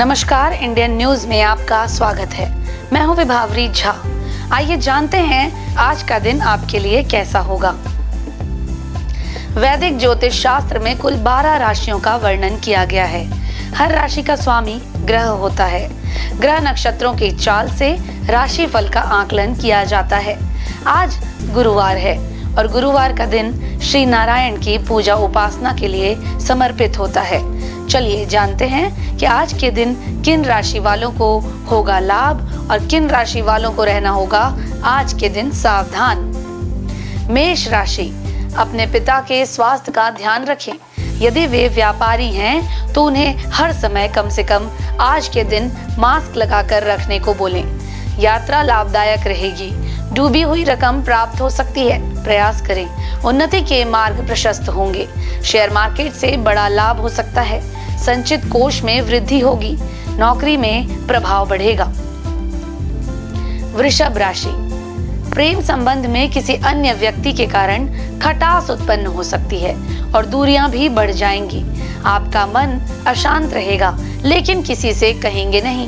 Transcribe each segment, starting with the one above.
नमस्कार, Indian news में आपका स्वागत है। मैं हूं विभावरी झा। आइए जानते हैं आज का दिन आपके लिए कैसा होगा। वैदिक ज्योतिष शास्त्र में कुल 12 राशियों का वर्णन किया गया है। हर राशि का स्वामी ग्रह होता है। ग्रह नक्षत्रों की चाल से राशि फल का आकलन किया जाता है। आज गुरुवार है और गुरुवार का दिन श्री नारायण की पूजा उपासना के लिए समर्पित होता है। चलिए जानते हैं कि आज के दिन किन राशि वालों को होगा लाभ और किन राशि वालों को रहना होगा आज के दिन सावधान। मेष राशि, अपने पिता के स्वास्थ्य का ध्यान रखें। यदि वे व्यापारी हैं तो उन्हें हर समय कम से कम आज के दिन मास्क लगाकर रखने को बोलें। यात्रा लाभदायक रहेगी। डूबी हुई रकम प्राप्त हो सकती है, प्रयास करें। उन्नति के मार्ग प्रशस्त होंगे। शेयर मार्केट से बड़ा लाभ हो सकता है। संचित कोष में वृद्धि होगी। नौकरी में प्रभाव बढ़ेगा। वृषभ राशि, प्रेम संबंध में किसी अन्य व्यक्ति के कारण खटास उत्पन्न हो सकती है और दूरियां भी बढ़ जाएंगी। आपका मन अशांत रहेगा, लेकिन किसी से कहेंगे नहीं।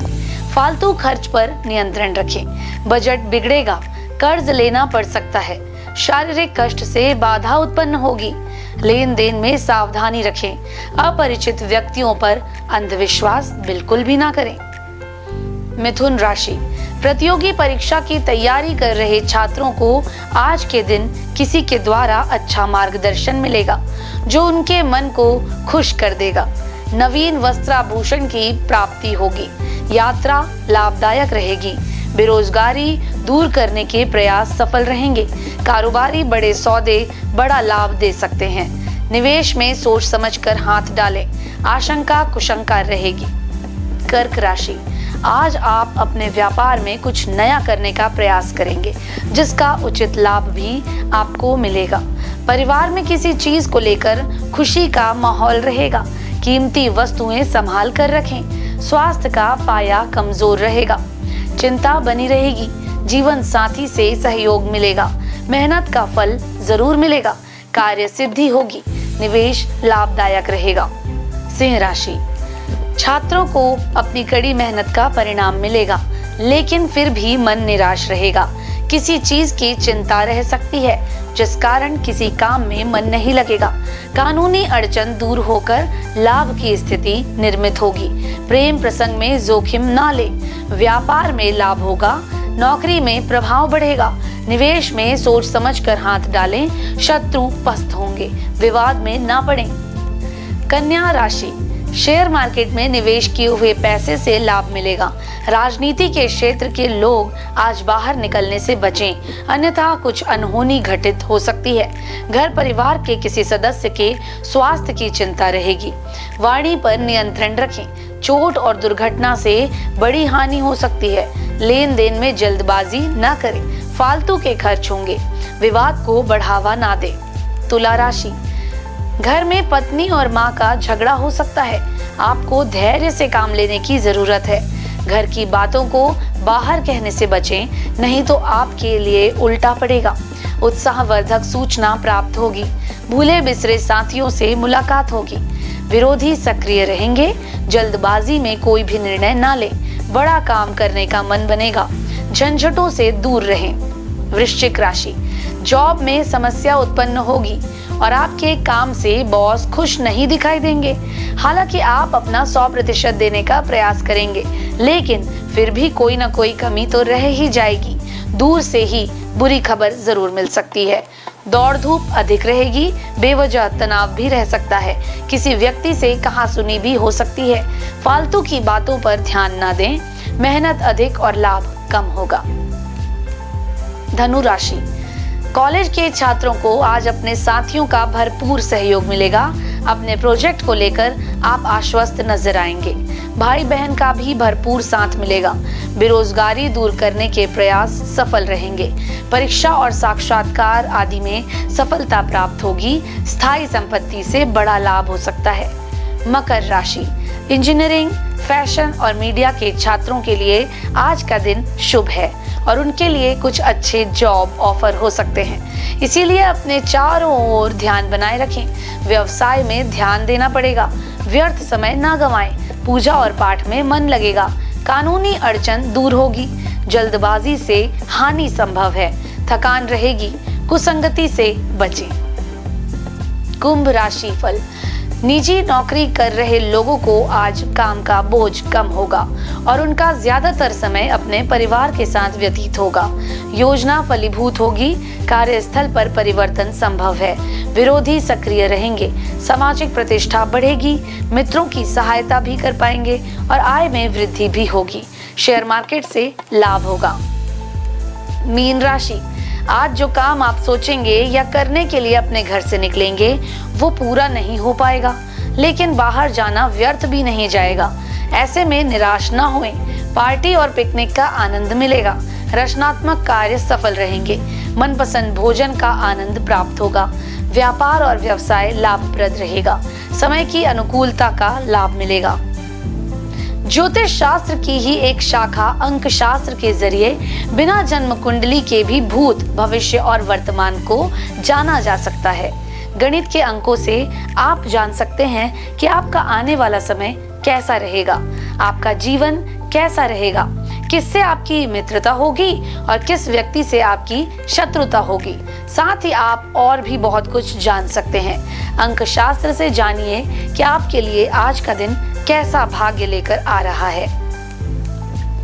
फालतू खर्च पर नियंत्रण रखें। बजट बिगड़ेगा। कर्ज लेना पड़ सकता है। शारीरिक कष्ट से बाधा उत्पन्न होगी। लेन देन में सावधानी रखें। अपरिचित व्यक्तियों पर अंधविश्वास बिल्कुल भी ना करें। मिथुन राशि, प्रतियोगी परीक्षा की तैयारी कर रहे छात्रों को आज के दिन किसी के द्वारा अच्छा मार्गदर्शन मिलेगा जो उनके मन को खुश कर देगा। नवीन वस्त्राभूषण की प्राप्ति होगी। यात्रा लाभदायक रहेगी। बेरोजगारी दूर करने के प्रयास सफल रहेंगे। कारोबारी बड़े सौदे बड़ा लाभ दे सकते हैं। निवेश में सोच समझकर हाथ डालें। आशंका कुशंका रहेगी। कर्क राशि, आज आप अपने व्यापार में कुछ नया करने का प्रयास करेंगे जिसका उचित लाभ भी आपको मिलेगा। परिवार में किसी चीज को लेकर खुशी का माहौल रहेगा। कीमती वस्तुएं संभाल कर रखें। स्वास्थ्य का पाया कमजोर रहेगा। चिंता बनी रहेगी। जीवन साथी से सहयोग मिलेगा। मेहनत का फल जरूर मिलेगा। कार्य सिद्धि होगी। निवेश लाभदायक रहेगा। सिंह राशि, छात्रों को अपनी कड़ी मेहनत का परिणाम मिलेगा, लेकिन फिर भी मन निराश रहेगा। किसी चीज की चिंता रह सकती है जिस कारण किसी काम में मन नहीं लगेगा। कानूनी अड़चन दूर होकर लाभ की स्थिति निर्मित होगी। प्रेम प्रसंग में जोखिम ना ले। व्यापार में लाभ होगा। नौकरी में प्रभाव बढ़ेगा। निवेश में सोच समझकर हाथ डालें। शत्रु पस्त होंगे। विवाद में ना पड़ें। कन्या राशि, शेयर मार्केट में निवेश किए हुए पैसे से लाभ मिलेगा। राजनीति के क्षेत्र के लोग आज बाहर निकलने से बचें, अन्यथा कुछ अनहोनी घटित हो सकती है। घर परिवार के किसी सदस्य के स्वास्थ्य की चिंता रहेगी। वाणी पर नियंत्रण रखें। चोट और दुर्घटना से बड़ी हानि हो सकती है। लेन देन में जल्दबाजी न करें। फालतू के खर्च होंगे। विवाद को बढ़ावा ना दें। तुला राशि, घर में पत्नी और माँ का झगड़ा हो सकता है। आपको धैर्य से काम लेने की जरूरत है। घर की बातों को बाहर कहने से बचें, नहीं तो आपके लिए उल्टा पड़ेगा। उत्साहवर्धक सूचना प्राप्त होगी। भूले बिसरे साथियों से मुलाकात होगी। विरोधी सक्रिय रहेंगे। जल्दबाजी में कोई भी निर्णय ना लें। बड़ा काम करने का मन बनेगा। झंझटों से दूर रहें। वृश्चिक राशि, जॉब में समस्या उत्पन्न होगी और आपके काम से बॉस खुश नहीं दिखाई देंगे। हालांकि आप अपना 100% देने का प्रयास करेंगे, लेकिन फिर भी कोई ना कोई कमी तो रह ही जाएगी। दूर से ही बुरी खबर जरूर मिल सकती है। दौड़ धूप अधिक रहेगी। बेवजह तनाव भी रह सकता है। किसी व्यक्ति से कहासुनी भी हो सकती है। फालतू की बातों पर ध्यान ना दें। मेहनत अधिक और लाभ कम होगा। धनु राशि, कॉलेज के छात्रों को आज अपने साथियों का भरपूर सहयोग मिलेगा। अपने प्रोजेक्ट को लेकर आप आश्वस्त नजर आएंगे। भाई बहन का भी भरपूर साथ मिलेगा। बेरोजगारी दूर करने के प्रयास सफल रहेंगे। परीक्षा और साक्षात्कार आदि में सफलता प्राप्त होगी। स्थायी संपत्ति से बड़ा लाभ हो सकता है। मकर राशि, इंजीनियरिंग, फैशन और मीडिया के छात्रों के लिए आज का दिन शुभ है और उनके लिए कुछ अच्छे जॉब ऑफर हो सकते हैं। इसीलिए अपने चारों ओर ध्यान बनाए रखें। व्यवसाय में ध्यान देना पड़ेगा। व्यर्थ समय ना गंवाएं। पूजा और पाठ में मन लगेगा। कानूनी अड़चन दूर होगी। जल्दबाजी से हानि संभव है। थकान रहेगी। कुसंगति से बचें। कुंभ राशि फल। निजी नौकरी कर रहे लोगों को आज काम का बोझ कम होगा और उनका ज्यादातर समय अपने परिवार के साथ व्यतीत होगा। योजना फलीभूत होगी। कार्यस्थल पर परिवर्तन संभव है। विरोधी सक्रिय रहेंगे। सामाजिक प्रतिष्ठा बढ़ेगी। मित्रों की सहायता भी कर पाएंगे और आय में वृद्धि भी होगी। शेयर मार्केट से लाभ होगा। मीन राशि। आज जो काम आप सोचेंगे या करने के लिए अपने घर से निकलेंगे वो पूरा नहीं हो पाएगा, लेकिन बाहर जाना व्यर्थ भी नहीं जाएगा। ऐसे में निराश न होएं। पार्टी और पिकनिक का आनंद मिलेगा। रचनात्मक कार्य सफल रहेंगे। मनपसंद भोजन का आनंद प्राप्त होगा। व्यापार और व्यवसाय लाभप्रद रहेगा। समय की अनुकूलता का लाभ मिलेगा। ज्योतिष शास्त्र की ही एक शाखा अंक शास्त्र के जरिए बिना जन्म कुंडली के भी भूत, भविष्य और वर्तमान को जाना जा सकता है। गणित के अंकों से आप जान सकते हैं कि आपका आने वाला समय कैसा रहेगा, आपका जीवन कैसा रहेगा, किससे आपकी मित्रता होगी और किस व्यक्ति से आपकी शत्रुता होगी। साथ ही आप और भी बहुत कुछ जान सकते हैं। अंक शास्त्र से जानिए कि आपके लिए आज का दिन कैसा भाग्य लेकर आ रहा है।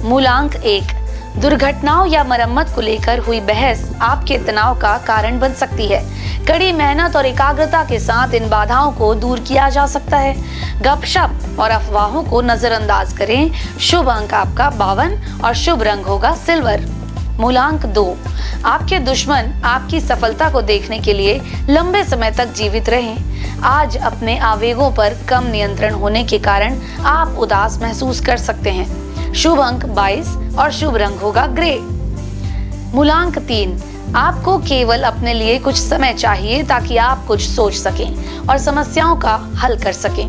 मूलांक 1। दुर्घटनाओं या मरम्मत को लेकर हुई बहस आपके तनाव का कारण बन सकती है। कड़ी मेहनत और एकाग्रता के साथ इन बाधाओं को दूर किया जा सकता है। गपशप और अफवाहों को नजरअंदाज करें। शुभ अंक आपका 52 और शुभ रंग होगा सिल्वर। मूलांक 2। आपके दुश्मन आपकी सफलता को देखने के लिए लंबे समय तक जीवित रहें। आज अपने आवेगों पर कम नियंत्रण होने के कारण आप उदास महसूस कर सकते हैं। शुभ अंक 22 और शुभ रंग होगा ग्रे। मूलांक 3। आपको केवल अपने लिए कुछ समय चाहिए ताकि आप कुछ सोच सकें और समस्याओं का हल कर सकें।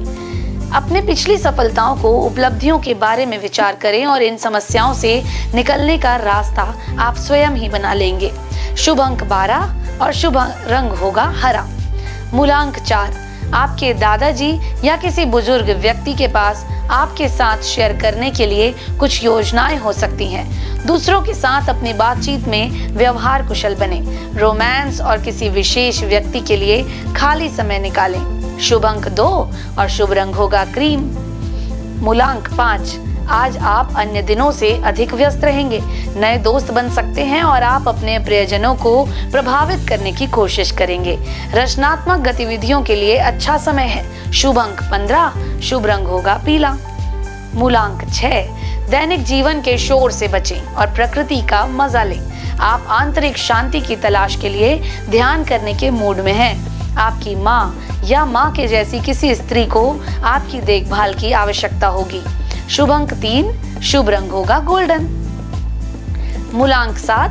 अपने पिछली सफलताओं को, उपलब्धियों के बारे में विचार करें और इन समस्याओं से निकलने का रास्ता आप स्वयं ही बना लेंगे। शुभ अंक 12 और शुभ रंग होगा हरा। मूलांक 4। आपके दादाजी या किसी बुजुर्ग व्यक्ति के पास आपके साथ शेयर करने के लिए कुछ योजनाएं हो सकती हैं। दूसरों के साथ अपनी बातचीत में व्यवहार कुशल बने। रोमांस और किसी विशेष व्यक्ति के लिए खाली समय निकालें। शुभ अंक 2 और शुभ रंग होगा क्रीम। मूलांक 5। आज आप अन्य दिनों से अधिक व्यस्त रहेंगे। नए दोस्त बन सकते हैं और आप अपने प्रियजनों को प्रभावित करने की कोशिश करेंगे। रचनात्मक गतिविधियों के लिए अच्छा समय है। शुभ अंक 15, शुभ रंग होगा पीला। मूलांक 6। दैनिक जीवन के शोर से बचें और प्रकृति का मजा लें। आप आंतरिक शांति की तलाश के लिए ध्यान करने के मूड में हैं। आपकी माँ या माँ के जैसी किसी स्त्री को आपकी देखभाल की आवश्यकता होगी। शुभ अंक 3, शुभ रंग होगा गोल्डन। मूलांक 7।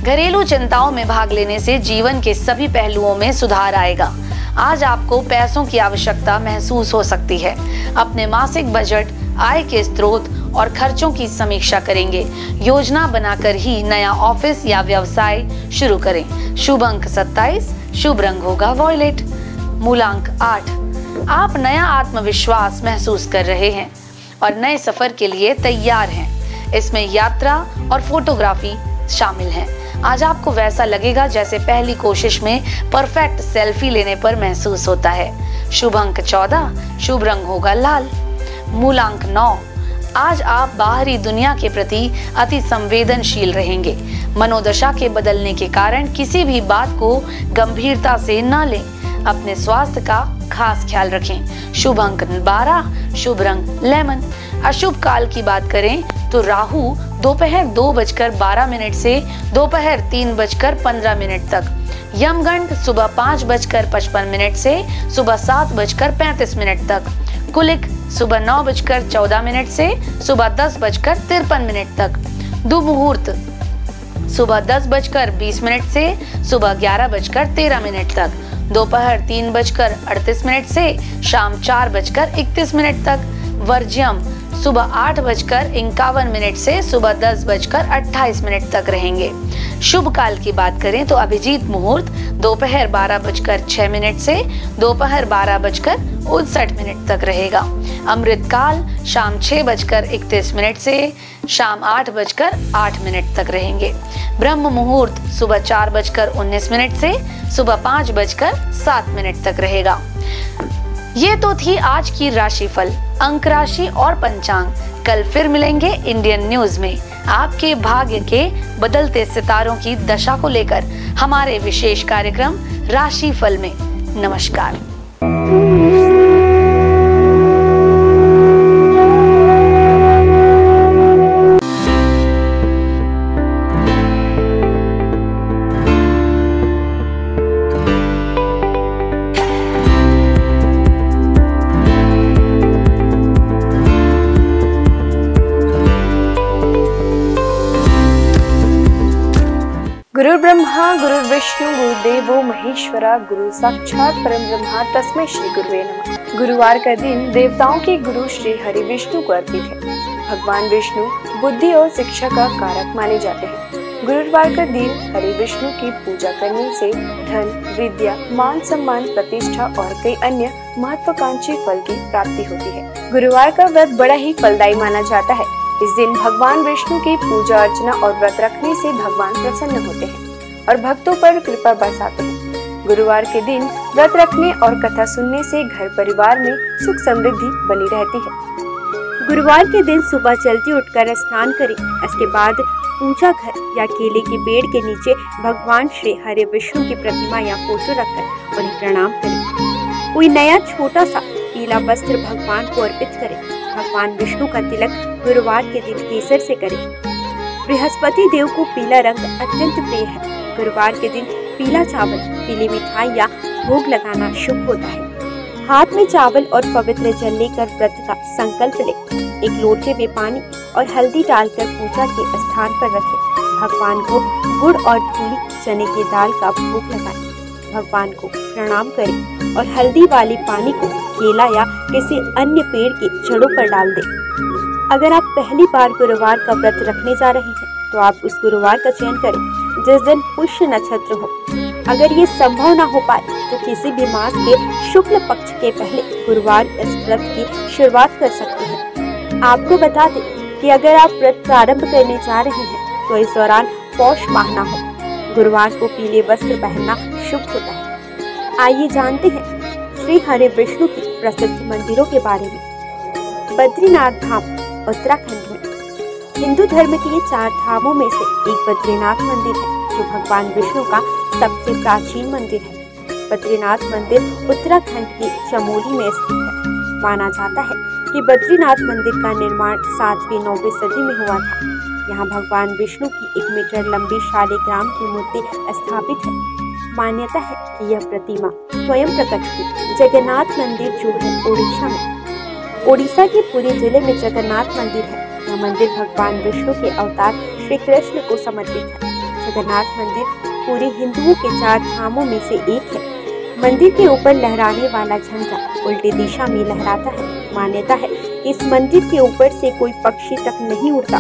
घरेलू चिंताओं में भाग लेने से जीवन के सभी पहलुओं में सुधार आएगा। आज आपको पैसों की आवश्यकता महसूस हो सकती है। अपने मासिक बजट, आय के स्रोत और खर्चों की समीक्षा करेंगे। योजना बनाकर ही नया ऑफिस या व्यवसाय शुरू करें। शुभ अंक 27, शुभ रंग होगा वॉयलेट। मूलांक 8। आप नया आत्मविश्वास महसूस कर रहे हैं और नए सफर के लिए तैयार हैं। इसमें यात्रा और फोटोग्राफी शामिल हैं। आज आपको वैसा लगेगा जैसे पहली कोशिश में परफेक्ट सेल्फी लेने पर महसूस होता है। शुभ अंक 14, शुभ रंग होगा लाल। मूलांक 9। आज आप बाहरी दुनिया के प्रति अति संवेदनशील रहेंगे। मनोदशा के बदलने के कारण किसी भी बात को गंभीरता से न लें। अपने स्वास्थ्य का खास ख्याल रखें। शुभ अंक 12, शुभ रंग लेमन। अशुभ काल की बात करें तो राहु दोपहर 2:12 से दोपहर 3:15 तक, यमगंड सुबह 5:55 से सुबह 7:35 तक, कुलिक सुबह 9:14 से सुबह 10:53 तक, दुमुहूर्त सुबह 10:20 से सुबह 11:13 तक, दोपहर 3:38 से शाम 4:31 तक, वर्ज्यम सुबह 8:51 से सुबह 10:28 तक रहेंगे। शुभ काल की बात करें तो अभिजीत मुहूर्त दोपहर 12:06 से दोपहर 12:59 तक रहेगा। अमृत काल शाम 6:31 से शाम 8:08 तक रहेंगे। ब्रह्म मुहूर्त सुबह 4:19 से सुबह 5:07 तक रहेगा। ये तो थी आज की राशिफल, अंक राशि और पंचांग। कल फिर मिलेंगे इंडियन न्यूज में आपके भाग्य के बदलते सितारों की दशा को लेकर हमारे विशेष कार्यक्रम राशिफल में। नमस्कार। गुरु ब्रह्मा गुरु विष्णु गुरुदेवो महेश्वरा, गुरु साक्षात परम ब्रह्मा तस्मै श्री गुरुवे नमः। गुरुवार का दिन देवताओं के गुरु श्री हरि विष्णु को अर्पित है। भगवान विष्णु बुद्धि और शिक्षा का कारक माने जाते हैं। गुरुवार का दिन हरि विष्णु की पूजा करने से धन, विद्या, मान सम्मान, प्रतिष्ठा और कई अन्य महत्वाकांक्षी फल की प्राप्ति होती है। गुरुवार का व्रत बड़ा ही फलदायी माना जाता है। इस दिन भगवान विष्णु की पूजा अर्चना और व्रत रखने से भगवान प्रसन्न होते हैं और भक्तों पर कृपा बरसाते हैं। गुरुवार के दिन व्रत रखने और कथा सुनने से घर परिवार में सुख समृद्धि बनी रहती है। गुरुवार के दिन सुबह जल्दी उठकर स्नान करें। इसके बाद पूजा घर या केले के पेड़ के नीचे भगवान श्री हरि विष्णु की प्रतिमा या फोटो रखकर उन्हें प्रणाम करें। कोई नया छोटा सा पीला वस्त्र भगवान को अर्पित करें। भगवान विष्णु का तिलक गुरुवार के दिन केसर से करें। बृहस्पति देव को पीला रंग अत्यंत प्रिय है। गुरुवार के दिन पीला चावल, पीली मिठाई या भोग लगाना शुभ होता है। हाथ में चावल और पवित्र जल लेकर व्रत का संकल्प लें। एक लोटे में पानी और हल्दी डालकर पूजा के स्थान पर रखें। भगवान को गुड़ और धूली चने की दाल का भोग लगाएं। भगवान को प्रणाम करें और हल्दी वाले पानी को केला या किसी अन्य पेड़ की जड़ों पर डाल दें। अगर आप पहली बार गुरुवार का व्रत रखने जा रहे हैं तो आप उस गुरुवार का चयन करें जिस दिन पुष्य नक्षत्र हो। अगर ये संभव न हो पाए तो किसी भी मास के शुक्ल पक्ष के पहले गुरुवार इस व्रत की शुरुआत कर सकते हैं। आपको बता दें कि अगर आप व्रत प्रारंभ करने जा रहे हैं तो इस दौरान पौष माह न हो। गुरुवार को पीले वस्त्र पहनना शुभ होता है। आइए जानते हैं श्री हरि विष्णु की प्रसिद्ध मंदिरों के बारे में। बद्रीनाथ धाम उत्तराखंड में हिंदू धर्म के 4 धामों में से एक बद्रीनाथ मंदिर है जो भगवान विष्णु का सबसे प्राचीन मंदिर है। बद्रीनाथ मंदिर उत्तराखंड के चमोली में स्थित है। माना जाता है कि बद्रीनाथ मंदिर का निर्माण 7वीं-9वीं सदी में हुआ था। यहाँ भगवान विष्णु की 1 मीटर लंबी शालिग्राम की मूर्ति स्थापित है। मान्यता है कि यह प्रतिमा स्वयं प्रकट हुई। जगन्नाथ मंदिर जो है ओडिशा में, ओडिशा के पुरी जिले में जगन्नाथ मंदिर है। यह मंदिर भगवान विष्णु के अवतार श्री कृष्ण को समर्पित है। जगन्नाथ मंदिर पूरे हिंदुओं के 4 धामों में से एक है। मंदिर के ऊपर लहराने वाला झंडा उल्टी दिशा में लहराता है। मान्यता है कि इस मंदिर के ऊपर से कोई पक्षी तक नहीं उड़ता।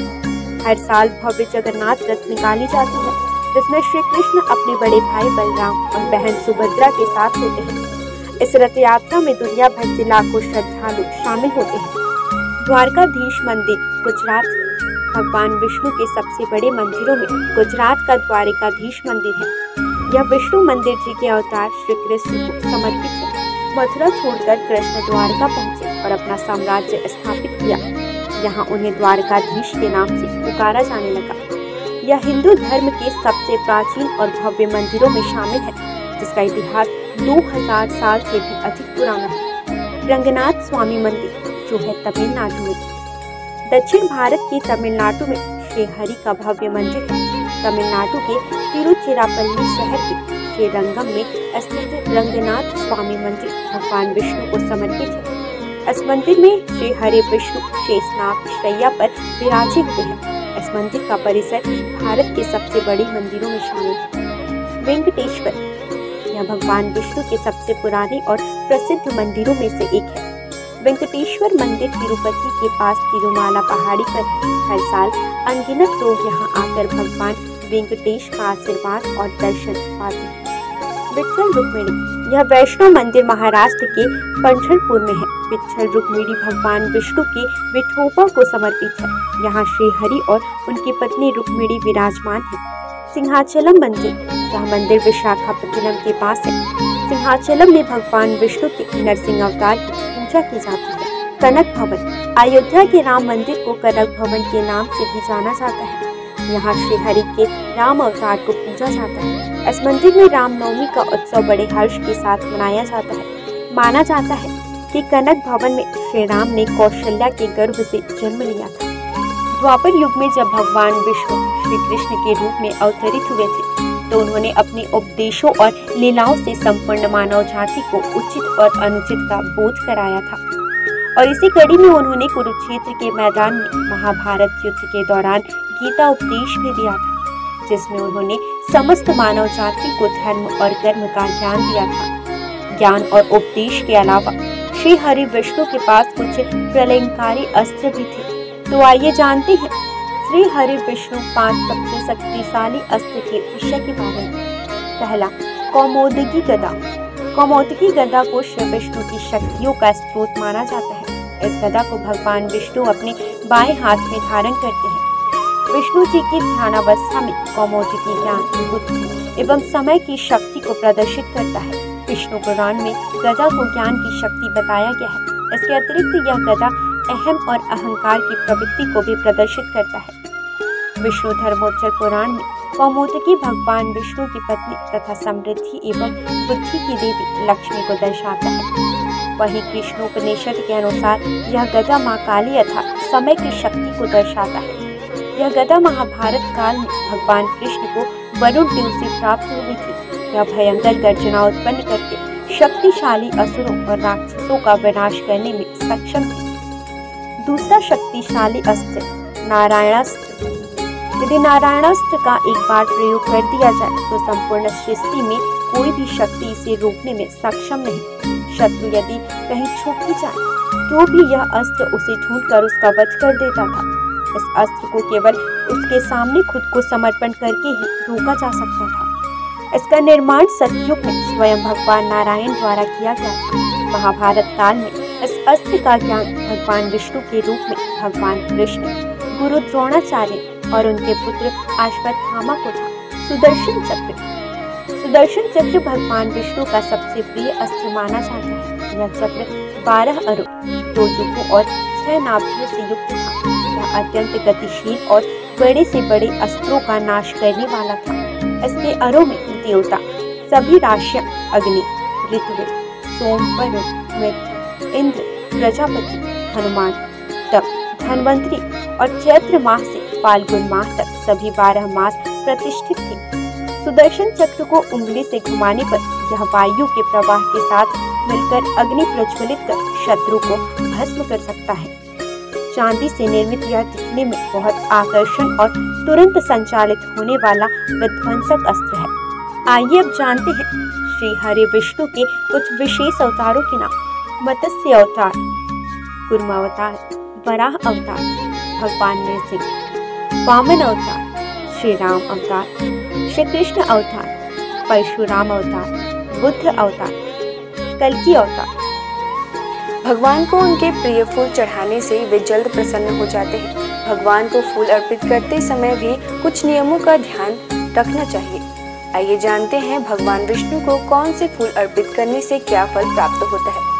हर साल भव्य जगन्नाथ रथ निकाली जाती है जिसमें श्री कृष्ण अपने बड़े भाई बलराम और बहन सुभद्रा के साथ होते हैं। इस रथ यात्रा में दुनिया भर से लाखों श्रद्धालु शामिल होते हैं। द्वारकाधीश मंदिर गुजरात, भगवान विष्णु के सबसे बड़े मंदिरों में गुजरात का द्वारकाधीश मंदिर है। यह विष्णु मंदिर जी के अवतार श्री कृष्ण को समर्पित है। मथुरा छोड़कर कृष्ण द्वारका पहुँचे और अपना साम्राज्य स्थापित किया। यहाँ उन्हें द्वारकाधीश के नाम से पुकारा जाने लगा। यह हिंदू धर्म के सबसे प्राचीन और भव्य मंदिरों में शामिल है जिसका इतिहास 2000 साल से भी अधिक पुराना है। रंगनाथ स्वामी मंदिर जो है तमिलनाडु में। दक्षिण भारत के तमिलनाडु में श्री हरि का भव्य मंदिर है। तमिलनाडु के तिरुचिरापल्ली शहर के श्री रंगम में स्थित रंगनाथ स्वामी मंदिर भगवान विष्णु को समर्पित है। इस मंदिर में श्री हरि विष्णु शेषनाग शैया पर विराजित हुए हैं। इस मंदिर का परिसर भारत के सबसे बड़े मंदिरों में शामिल है। वेंकटेश्वर, यह भगवान विष्णु के सबसे पुराने और प्रसिद्ध मंदिरों में से एक है। वेंकटेश्वर मंदिर तिरुपति के पास तिरुमाला पहाड़ी पर है। हर साल अनगिनत लोग यहाँ आकर भगवान वेंकटेश का आशीर्वाद और दर्शन पाते हैं। विट्ठल रुक्मिणी। यह वैष्णव मंदिर महाराष्ट्र के पंढरपुर में है। विट्ठल रुक्मिणी भगवान विष्णु के विठोबा को समर्पित है। यहाँ श्री हरि और उनकी पत्नी रुक्मिणी विराजमान है। सिंहाचलम मंदिर। यह मंदिर विशाखापट्टनम के पास है। सिंहाचलम में भगवान विष्णु के नरसिंह अवतार की पूजा की जाती है। कनक भवन। अयोध्या के राम मंदिर को कनक भवन के नाम से भी जाना जाता है। यहाँ श्री हरि के राम अवतार को पूजा जाता है। इस मंदिर में रामनवमी का उत्सव बड़े हर्ष के साथ मनाया जाता है। माना जाता है कि कनक भवन में श्री राम ने कौशल्या के गर्भ से जन्म लिया था। द्वापर युग में जब भगवान विष्णु श्री कृष्ण के रूप में अवतरित हुए थे तो उन्होंने अपने उपदेशों और लीलाओं से संपूर्ण मानव जाति को उचित और अनुचित का बोध कराया था। और इसी कड़ी में उन्होंने कुरुक्षेत्र के मैदान में महाभारत युद्ध के दौरान गीता उपदेश भी दिया था, जिसमें उन्होंने समस्त मानव जाति को धर्म और कर्म का ज्ञान दिया था। ज्ञान और उपदेश के अलावा श्री हरि विष्णु के पास कुछ प्रलयंकारी अस्त्र भी थे। तो आइए जानते हैं श्री हरि विष्णु 5 सबसे शक्तिशाली अस्त्र के विषय के बारे में। पहला, कौमोदकी गदा। कौमोदकी गदा को श्री विष्णु की शक्तियों का स्रोत माना जाता है। इस गदा को भगवान विष्णु अपने बाएं हाथ में धारण करते हैं। विष्णु जी की ध्यानावस्था में कौमोदकी ज्ञान, बुद्धि एवं समय की शक्ति को प्रदर्शित करता है। विष्णु पुराण में गदा को ज्ञान की शक्ति बताया गया है। इसके अतिरिक्त यह गदा अहम और अहंकार की प्रवृत्ति को भी प्रदर्शित करता है। विष्णु धर्मोच्चर पुराण में कौमोदकी भगवान विष्णु की पत्नी तथा समृद्धि एवं बुद्धि की देवी लक्ष्मी को दर्शाता है। वहीं कृष्णोपनिषद के अनुसार यह गदा मां काली अर्थात समय की शक्ति को दर्शाता है। यह गदा महाभारत काल में भगवान कृष्ण को वरुण देव से प्राप्त हुई थी। यह भयंकर गर्जना उत्पन्न करके शक्तिशाली असुरों और राक्षसों का विनाश करने में सक्षम थी। दूसरा शक्तिशाली अस्त्र, नारायणास्त्र। यदि नारायणास्त्र का एक बार प्रयोग कर दिया जाए तो संपूर्ण सृष्टि में कोई भी शक्ति इसे रोकने में सक्षम नहीं। शत्रु यदि कहीं छुप भी जाए तो भी यह अस्त्र उसे ढूंढकर उसका वध कर देता था। इस अस्त्र को केवल उसके सामने खुद को समर्पण करके ही रोका जा सकता था। इसका निर्माण सतयुग में स्वयं भगवान नारायण द्वारा किया गया था। महाभारत काल में इस अस्त्र का ज्ञान भगवान विष्णु के रूप में भगवान कृष्ण, गुरु द्रोणाचार्य और उनके पुत्र अश्वत्थामा को था। सुदर्शन चक्र। सुदर्शन चक्र भगवान विष्णु का सबसे प्रिय अस्त्र माना जाता है। यह चक्र 12 अरों, 2 युगों और 6 नाभियों से युक्त था। यह अत्यंत गतिशील और बड़े से बड़े अस्त्रों का नाश करने वाला था। इसके अरों में देवता, सभी राशियां, अग्नि, ऋत्विक, सोम, वरुण, मित्र, इंद्र, प्रजापति, हनुमान, तप, धन्वंतरी और चैत्र माह से फाल्गुन माह तक सभी 12 मास प्रतिष्ठित थे। सुदर्शन चक्र को उंगली से घुमाने पर यह वायु के प्रवाह के साथ मिलकर अग्नि प्रज्वलित कर शत्रु को भस्म कर सकता है। चांदी से निर्मित यह दिखने में बहुत आकर्षण और तुरंत संचालित होने वाला विध्वंसक अस्त्र है। आइए अब जानते हैं श्री हरि विष्णु के कुछ विशेष अवतारों के नाम। मत्स्य अवतार, कूर्म अवतार, वराह अवतार, भगवान नरसिंह। वामन अवतार, श्री राम अवतार, श्री कृष्ण अवतार, परशुराम अवतार, बुद्ध अवतार, कल्कि अवतार। भगवान को उनके प्रिय फूल चढ़ाने से वे जल्द प्रसन्न हो जाते हैं। भगवान को फूल अर्पित करते समय भी कुछ नियमों का ध्यान रखना चाहिए। आइए जानते हैं भगवान विष्णु को कौन से फूल अर्पित करने से क्या फल प्राप्त होता है।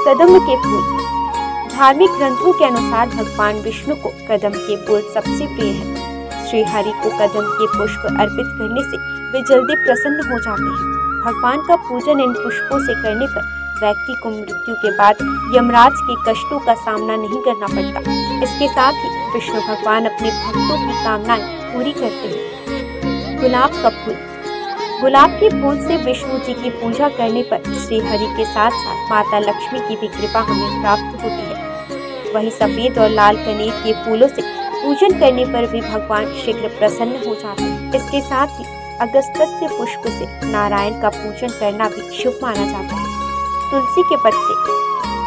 कदम्ब के फूल। धार्मिक ग्रंथों के अनुसार भगवान विष्णु को कदम्ब के फूल सबसे प्रिय है। श्री हरि को कदम्ब के पुष्प अर्पित करने से वे जल्दी प्रसन्न हो जाते हैं। भगवान का पूजन इन पुष्पों से करने पर व्यक्ति को मृत्यु के बाद यमराज के कष्टों का सामना नहीं करना पड़ता। इसके साथ ही विष्णु भगवान अपने भक्तों की कामनाएं पूरी करते हैं। गुलाब का फूल। गुलाब के फूल से विष्णु जी की पूजा करने पर श्री हरि के साथ साथ माता लक्ष्मी की भी कृपा हमें प्राप्त होती है। वहीं सफेद और लाल कनेर के फूलों से पूजन करने पर भी भगवान शीघ्र प्रसन्न हो जाते हैं। इसके साथ ही अगस्त्य पुष्प से नारायण का पूजन करना भी शुभ माना जाता है। तुलसी के पत्ते।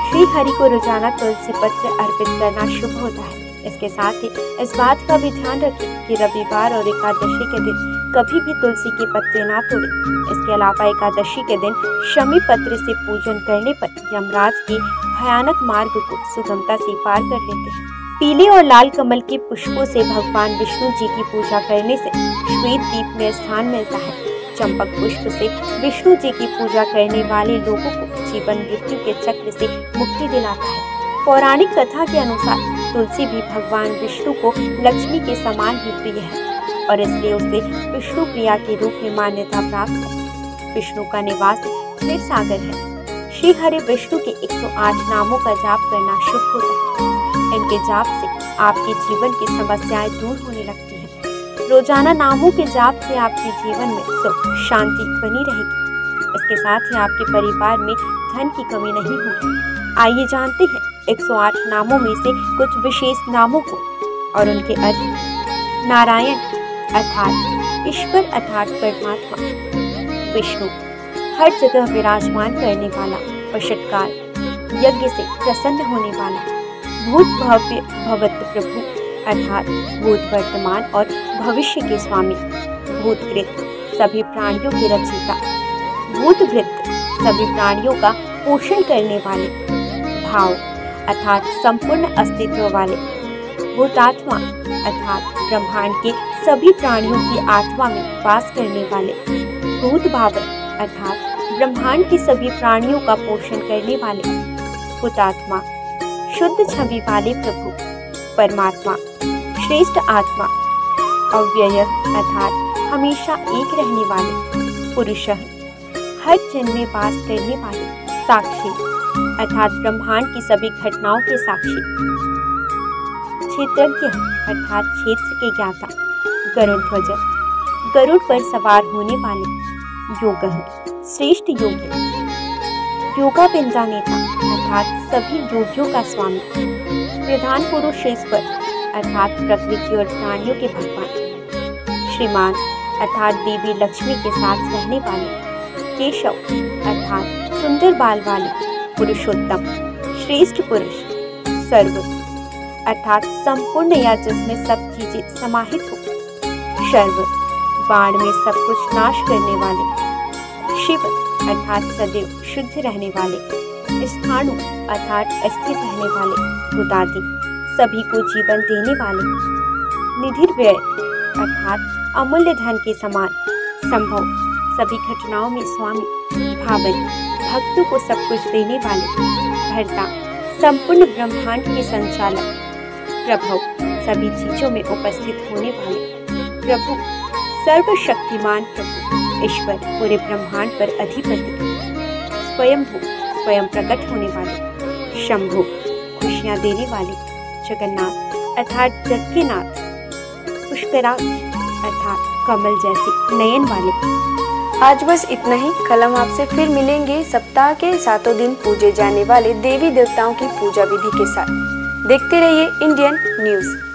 श्री हरि को रोजाना तुलसी पत्र अर्पित करना शुभ होता है। इसके साथ ही इस बात का भी ध्यान रखें कि रविवार और एकादशी के दिन कभी भी तुलसी के पत्ते ना तोड़े। इसके अलावा एकादशी के दिन शमी पत्र से पूजन करने पर यमराज के भयानक मार्ग को सुगमता से पार कर लेते हैं। पीले और लाल कमल के पुष्पों से भगवान विष्णु जी की पूजा करने से श्वेत दीप में स्थान मिलता है। चंपक पुष्प से विष्णु जी की पूजा करने वाले लोगों को जीवन मृत्यु के चक्र से मुक्ति दिलाता है। पौराणिक कथा के अनुसार तुलसी भी भगवान विष्णु को लक्ष्मी के समान ही प्रिय है और इसलिए उसे विष्णु प्रिया के रूप में मान्यता प्राप्त है। विष्णु का निवास क्षीर सागर है। श्री हरि विष्णु के 108 नामों का जाप करना शुभ होता है। इनके जाप से आपके जीवन की समस्याएं दूर होने लगती हैं। रोजाना नामों के जाप से आपके जीवन में सुख शांति बनी रहेगी। इसके साथ ही आपके परिवार में धन की कमी नहीं होगी। आइए जानते हैं 108 नामों में से कुछ विशेष नामों को और उनके अर्थ। नारायण अर्थात ईश्वर अर्थात परमात्मा। विष्णु हर जगह विराजमान करने वाला, वशटकार यज्ञ से प्रसन्न होने वाला। भूत भव्य भवत प्रभु अर्थात भूत वर्तमान और भविष्य के स्वामी। भूतकृत सभी प्राणियों के रचयिता। भूतभृत सभी प्राणियों का पोषण करने वाले। भाव अर्थात संपूर्ण अस्तित्व वाले। भूतात्मा अर्थात ब्रह्मांड के सभी प्राणियों की आत्मा में वास करने वाले। भूत भावन अर्थात ब्रह्मांड के सभी प्राणियों का पोषण करने वाले। हुतात्मा शुद्ध छवि वाले प्रभु परमात्मा। श्रेष्ठ आत्मा अव्यय अर्थात हमेशा एक रहने वाले। पुरुष हर जन्म में वास करने वाले। साक्षी अर्थात ब्रह्मांड की सभी घटनाओं के साक्षी। क्षेत्रज्ञ अर्थात क्षेत्र के ज्ञाता। गरुड़ ध्वज गरुड़ पर सवार होने वाले। योग श्रेष्ठ योगी। योगा पिंजा नेता अर्थात सभी योगियों का स्वामी। प्रधान पुरुष ईश्वर अर्थात प्रकृति और प्राणियों के भगवान। श्रीमान अर्थात देवी लक्ष्मी के साथ रहने वाले। केशव अर्थात सुंदर बाल वाले। पुरुषोत्तम श्रेष्ठ पुरुष। सर्व अर्थात संपूर्ण या जिसमें सब चीजें समाहित हो। शर्व बाण में सब कुछ नाश करने वाले। शिव अर्थात सदैव शुद्ध रहने वाले। स्थाणु अर्थात स्थित रहने वाले। भूतादि सभी को जीवन देने वाले। निधिर्व्यय अर्थात अमूल्य धन के समान। संभव सभी घटनाओं में स्वामी। भावन भक्तों को सब कुछ देने वाले। भर्ता संपूर्ण ब्रह्मांड के संचालक। प्रभव सभी चीजों में उपस्थित होने वाले। प्रभु सर्वशक्तिमान प्रभु ईश्वर पूरे ब्रह्मांड पर अधिपति। स्वयंभू स्वयं प्रकट होने वाले। शंभु खुशियां देने वाले। जगन्नाथ अर्थात जग के नाथ। पुष्कराज अर्थात कमल जैसे नयन वाले। आज बस इतना ही। कल हम आपसे फिर मिलेंगे सप्ताह के 7 दिन पूजे जाने वाले देवी देवताओं की पूजा विधि के साथ। देखते रहिए इंडियन न्यूज़।